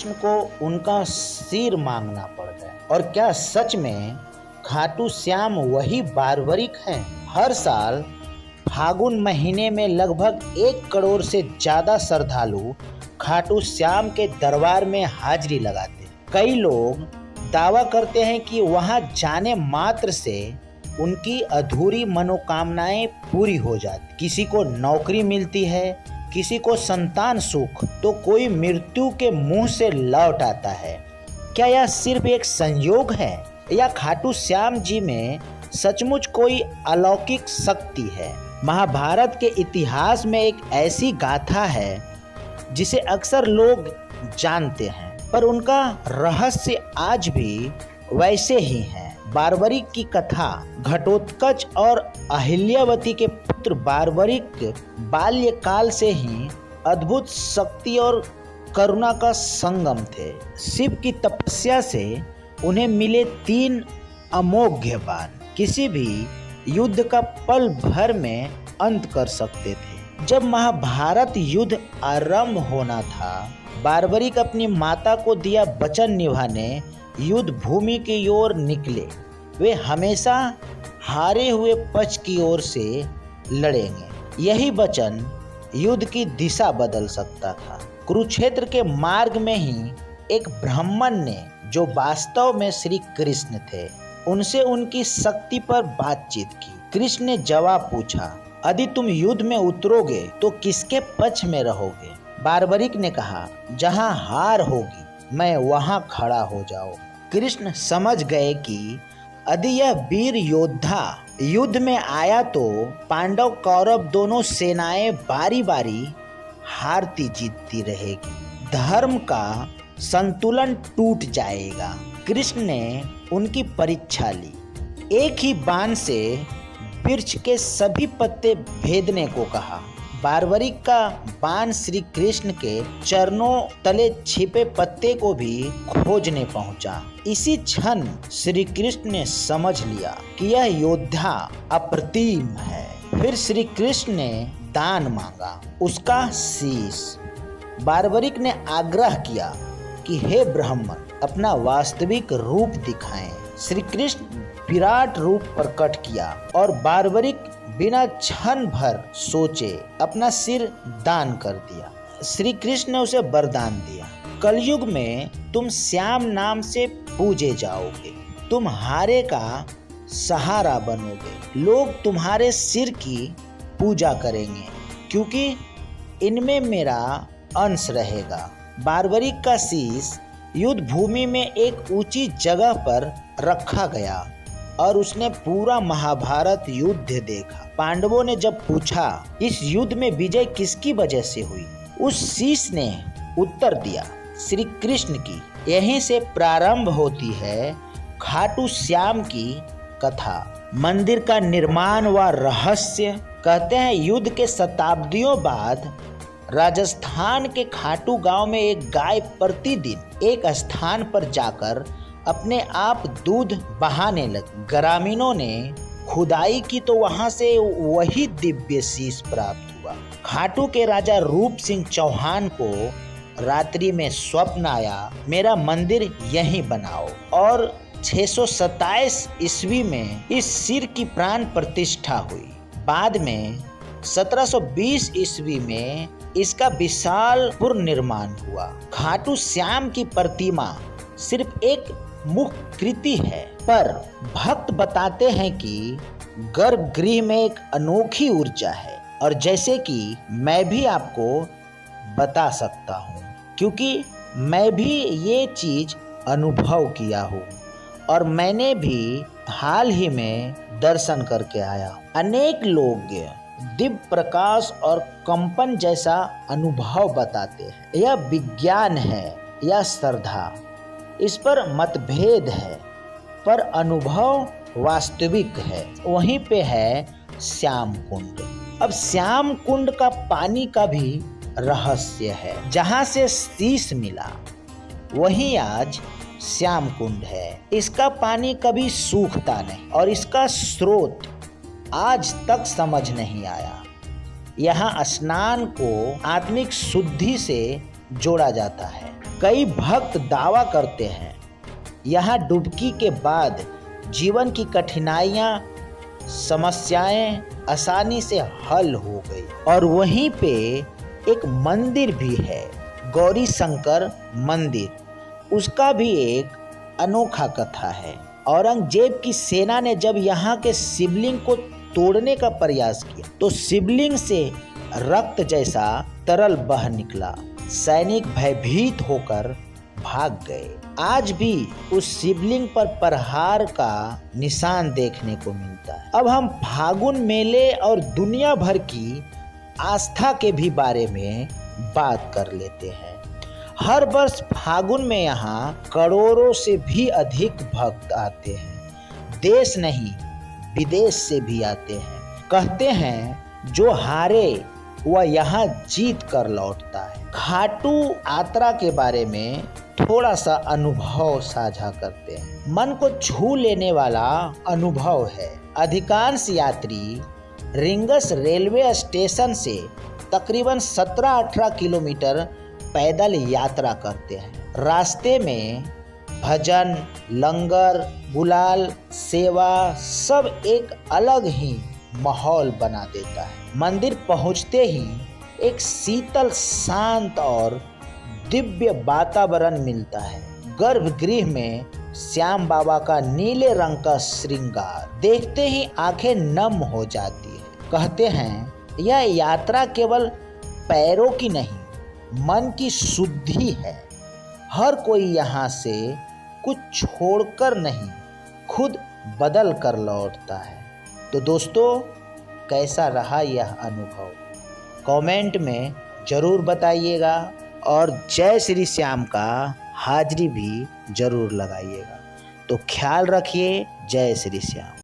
कृष्ण को उनका सिर मांगना पड़ गया। और क्या सच में खाटू श्याम वही बारबरिक हैं? हर साल फागुन महीने में लगभग 1 करोड़ से ज्यादा श्रद्धालु खाटू श्याम के दरबार में हाजिरी लगाते हैं। कई लोग दावा करते हैं कि वहां जाने मात्र से उनकी अधूरी मनोकामनाएं पूरी हो जाती। किसी को नौकरी मिलती है, किसी को संतान सुख, तो कोई मृत्यु के मुंह से लौट आता है। क्या यह सिर्फ एक संयोग है या खाटू श्याम जी में सचमुच कोई अलौकिक शक्ति है? महाभारत के इतिहास में एक ऐसी गाथा है जिसे अक्सर लोग जानते हैं, पर उनका रहस्य आज भी वैसे ही है। बारबरिक की कथा घटोत्कच और अहिल्यावती के पुत्र बारबरिक बाल्यकाल से ही अद्भुत शक्ति और करुणा का संगम थे। शिव की तपस्या से उन्हें मिले 3 अमोघ बाण किसी भी युद्ध का पल भर में अंत कर सकते थे। जब महाभारत युद्ध आरंभ होना था, बारबरिक अपनी माता को दिया वचन निभाने युद्ध भूमि की ओर निकले। वे हमेशा हारे हुए पक्ष की ओर से लड़ेंगे। यही वचन युद्ध की दिशा बदल सकता था। कुरुक्षेत्र के मार्ग में ही एक ब्राह्मण ने, जो वास्तव में श्री कृष्ण थे, उनसे उनकी शक्ति पर बातचीत की। कृष्ण ने जवाब पूछा, यदि तुम युद्ध में उतरोगे तो किसके पक्ष में रहोगे? बारबरिक ने कहा, जहां हार होगी मैं वहां खड़ा हो जाओ। कृष्ण समझ गए कि यदि यह वीर योद्धा युद्ध में आया तो पांडव कौरव दोनों सेनाएं बारी बारी हारती जीतती रहेगी, धर्म का संतुलन टूट जाएगा। कृष्ण ने उनकी परीक्षा ली। एक ही बाण से वृक्ष के सभी पत्ते भेदने को कहा। बारबरिक का बाण श्री कृष्ण के चरणों तले छिपे पत्ते को भी खोजने पहुंचा। इसी क्षण श्री कृष्ण ने समझ लिया कि यह योद्धा अप्रतिम है। फिर श्री कृष्ण ने दान मांगा, उसका शीश। बारबरिक ने आग्रह किया कि हे ब्राह्मण, अपना वास्तविक रूप दिखाएं। श्री कृष्ण विराट रूप प्रकट किया और बारबरिक बिना क्षण भर सोचे अपना सिर दान कर दिया। श्री कृष्ण ने उसे वरदान दिया, कलयुग में तुम श्याम नाम से पूजे जाओगे, तुम हारे का सहारा बनोगे, लोग तुम्हारे सिर की पूजा करेंगे क्योंकि इनमें मेरा अंश रहेगा। बारबरिक का शीश युद्ध भूमि में एक ऊंची जगह पर रखा गया और उसने पूरा महाभारत युद्ध देखा। पांडवों ने जब पूछा इस युद्ध में विजय किसकी वजह से हुई, उस शीश ने उत्तर दिया, श्री कृष्ण की। यहीं से प्रारंभ होती है खाटू श्याम की कथा। मंदिर का निर्माण व रहस्य। कहते हैं युद्ध के शताब्दियों बाद राजस्थान के खाटू गांव में एक गाय प्रतिदिन एक स्थान पर जाकर अपने आप दूध बहाने लगी। ग्रामीणों ने खुदाई की तो वहां से वही दिव्य शीश प्राप्त हुआ। खाटू के राजा रूप सिंह चौहान को रात्रि में स्वप्न आया, मेरा मंदिर यहीं बनाओ, और 627 ईस्वी में इस सिर की प्राण प्रतिष्ठा हुई। बाद में 1720 ईस्वी में इसका विशाल पुनर्निर्माण हुआ। खाटू श्याम की प्रतिमा सिर्फ एक मुख कृति है, पर भक्त बताते हैं कि गर्भगृह में एक अनोखी ऊर्जा है। और जैसे कि मैं भी आपको बता सकता हूँ, क्योंकि मैं भी ये चीज अनुभव किया हूँ और मैंने भी हाल ही में दर्शन करके आया। अनेक लोग दिव्य प्रकाश और कंपन जैसा अनुभव बताते हैं। यह विज्ञान है या श्रद्धा, इस पर मतभेद है, पर अनुभव वास्तविक है। वहीं पे है श्याम कुंड। अब श्याम कुंड का पानी का भी रहस्य है। जहाँ से शीश मिला वहीं आज श्याम कुंड है। इसका पानी कभी सूखता नहीं और इसका स्रोत आज तक समझ नहीं आया। यहाँ स्नान को आत्मिक शुद्धि से जोड़ा जाता है। कई भक्त दावा करते हैं यहाँ डुबकी के बाद जीवन की कठिनाइयाँ समस्याएं आसानी से हल हो गई। और वहीं पे एक मंदिर भी है, गौरी शंकर मंदिर, उसका भी एक अनोखा कथा है। औरंगजेब की सेना ने जब यहाँ के शिवलिंग को तोड़ने का प्रयास किया तो शिवलिंग से रक्त जैसा तरल बह निकला। सैनिक भयभीत होकर भाग गए। आज भी उस शिवलिंग पर प्रहार का निशान देखने को मिलता है। अब हम फागुन मेले और दुनिया भर की आस्था के भी बारे में बात कर लेते हैं। हर वर्ष फागुन में यहाँ करोड़ों से भी अधिक भक्त आते हैं। देश नहीं विदेश से भी आते हैं। कहते हैं जो हारे वह यहाँ जीत कर लौटता है। खाटू यात्रा के बारे में थोड़ा सा अनुभव साझा करते हैं। मन को छू लेने वाला अनुभव है। अधिकांश यात्री रिंगस रेलवे स्टेशन से तकरीबन 17-18 किलोमीटर पैदल यात्रा करते हैं। रास्ते में भजन, लंगर, गुलाल, सेवा सब एक अलग ही माहौल बना देता है। मंदिर पहुंचते ही एक शीतल, शांत और दिव्य वातावरण मिलता है। गर्भगृह में श्याम बाबा का नीले रंग का श्रृंगार देखते ही आंखें नम हो जाती है। कहते हैं यह यात्रा केवल पैरों की नहीं, मन की शुद्धि है। हर कोई यहाँ से कुछ छोड़कर नहीं, खुद बदल कर लौटता है। तो दोस्तों, कैसा रहा यह अनुभव? कमेंट में ज़रूर बताइएगा और जय श्री श्याम का हाजिरी भी ज़रूर लगाइएगा। तो ख्याल रखिए। जय श्री श्याम।